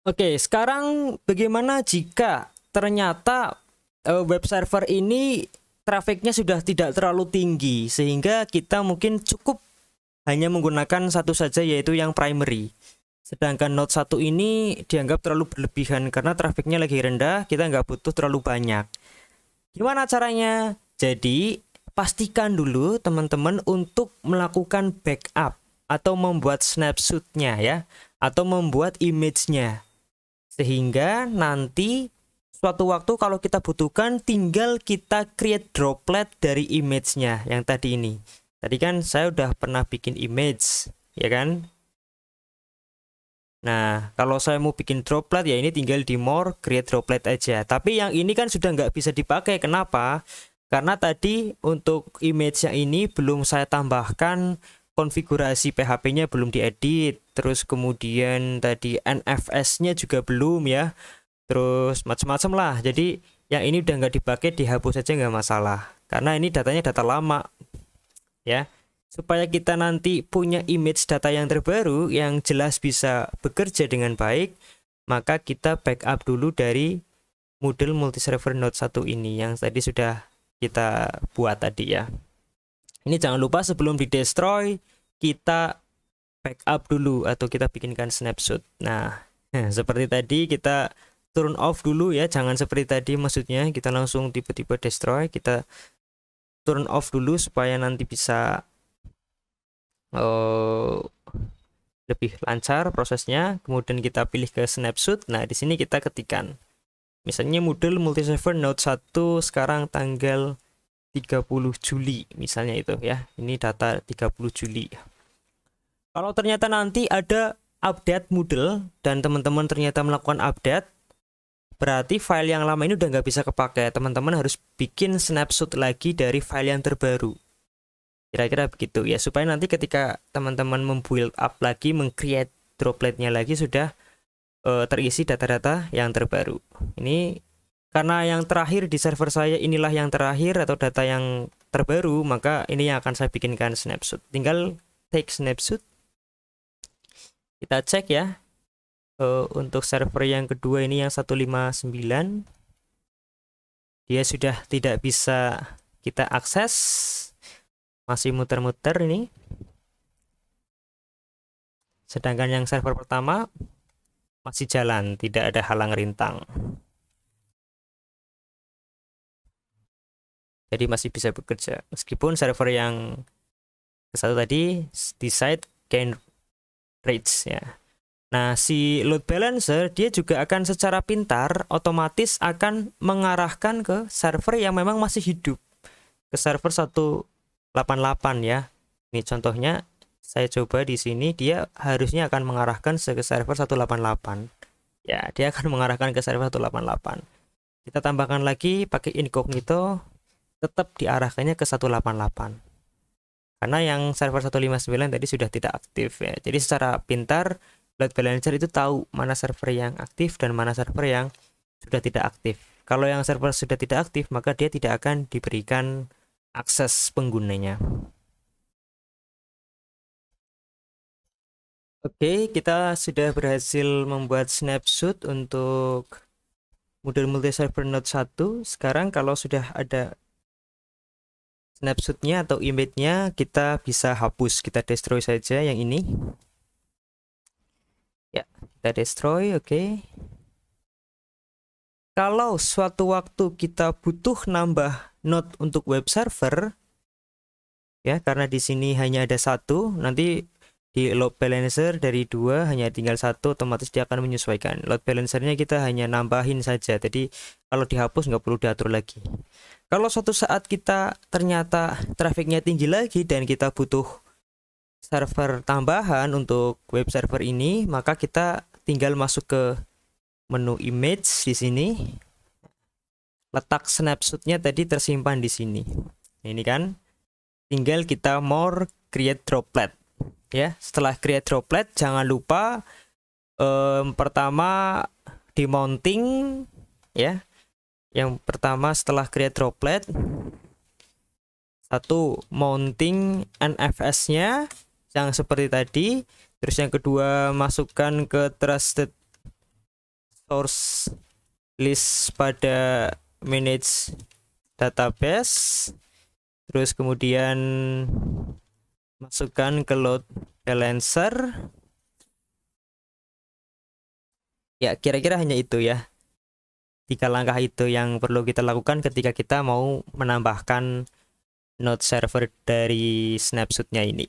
Oke, sekarang bagaimana jika ternyata web server ini trafiknya sudah tidak terlalu tinggi sehingga kita mungkin cukup hanya menggunakan satu saja, yaitu yang primary. Sedangkan Node 1 ini dianggap terlalu berlebihan karena trafiknya lagi rendah, kita nggak butuh terlalu banyak. Gimana caranya? Jadi pastikan dulu teman-teman untuk melakukan backup atau membuat snapshotnya ya, atau membuat image-nya. Sehingga nanti suatu waktu kalau kita butuhkan tinggal kita create droplet dari image-nya yang tadi ini. Tadi kan saya udah pernah bikin image, ya kan? Nah, kalau saya mau bikin droplet ya ini tinggal di more, create droplet aja. Tapi yang ini kan sudah nggak bisa dipakai. Kenapa? Karena tadi untuk image-nya ini belum saya tambahkan konfigurasi PHP-nya, belum diedit. Terus kemudian tadi NFS-nya juga belum ya. Terus macam-macam lah. Jadi yang ini udah nggak dipakai, dihapus saja nggak masalah. Karena ini datanya data lama ya. Supaya kita nanti punya image data yang terbaru yang jelas bisa bekerja dengan baik, maka kita backup dulu dari Moodle multi-server Node 1 ini yang tadi sudah kita buat tadi ya. Ini jangan lupa sebelum di destroy kita backup dulu atau kita bikinkan snapshot. Nah, seperti tadi kita turn off dulu ya, jangan seperti tadi, maksudnya kita langsung tiba-tiba destroy, kita turn off dulu supaya nanti bisa lebih lancar prosesnya. Kemudian kita pilih ke snapshot. Nah, di sini kita ketikkan misalnya Moodle multi-server Node 1 sekarang tanggal 30 Juli misalnya itu ya. Ini data 30 Juli. Kalau ternyata nanti ada update Moodle dan teman-teman ternyata melakukan update, berarti file yang lama ini udah nggak bisa kepakai. Teman-teman harus bikin snapshot lagi dari file yang terbaru. Kira-kira begitu ya, supaya nanti ketika teman-teman membuild up lagi, meng-create dropletnya lagi, sudah terisi data-data yang terbaru. Ini karena yang terakhir di server saya inilah yang terakhir atau data yang terbaru, maka ini yang akan saya bikinkan snapshot. Tinggal take snapshot. Kita cek ya. Untuk server yang kedua ini yang 159, dia sudah tidak bisa kita akses. Masih muter-muter ini. Sedangkan yang server pertama masih jalan, tidak ada halang rintang. Jadi masih bisa bekerja. Meskipun server yang satu tadi di site can reach ya. Nah, si load balancer dia juga akan secara pintar otomatis akan mengarahkan ke server yang memang masih hidup. Ke server 188 ya. Ini contohnya saya coba di sini, dia harusnya akan mengarahkan ke server 188. Ya, dia akan mengarahkan ke server 188. Kita tambahkan lagi pakai incognito, tetap diarahkannya ke 188. Karena yang server 159 tadi sudah tidak aktif ya. Jadi secara pintar load balancer itu tahu mana server yang aktif dan mana server yang sudah tidak aktif. Kalau yang server sudah tidak aktif, maka dia tidak akan diberikan akses penggunanya. Oke, kita sudah berhasil membuat snapshot untuk Moodle multi-server Node 1. Sekarang kalau sudah ada snapshotnya atau image-nya, kita bisa hapus. Kita destroy saja yang ini. Ya, kita destroy, oke. Kalau suatu waktu kita butuh nambah node untuk web server, ya, karena di sini hanya ada satu, nanti di load balancer dari 2 hanya tinggal 1, otomatis dia akan menyesuaikan. Load balancernya kita hanya nambahin saja, jadi kalau dihapus nggak perlu diatur lagi. Kalau suatu saat kita ternyata trafiknya tinggi lagi dan kita butuh server tambahan untuk web server ini, maka kita tinggal masuk ke menu image di sini. Letak snapshotnya tadi tersimpan di sini. Ini kan, tinggal kita more create droplet. Ya, setelah create droplet jangan lupa pertama di mounting ya. Yang pertama setelah create droplet, satu mounting NFS-nya yang seperti tadi. Terus yang kedua masukkan ke trusted source list pada manage database, terus kemudian masukkan ke load balancer. Ya, kira-kira hanya itu ya. 3 langkah itu yang perlu kita lakukan ketika kita mau menambahkan node server dari snapshotnya ini.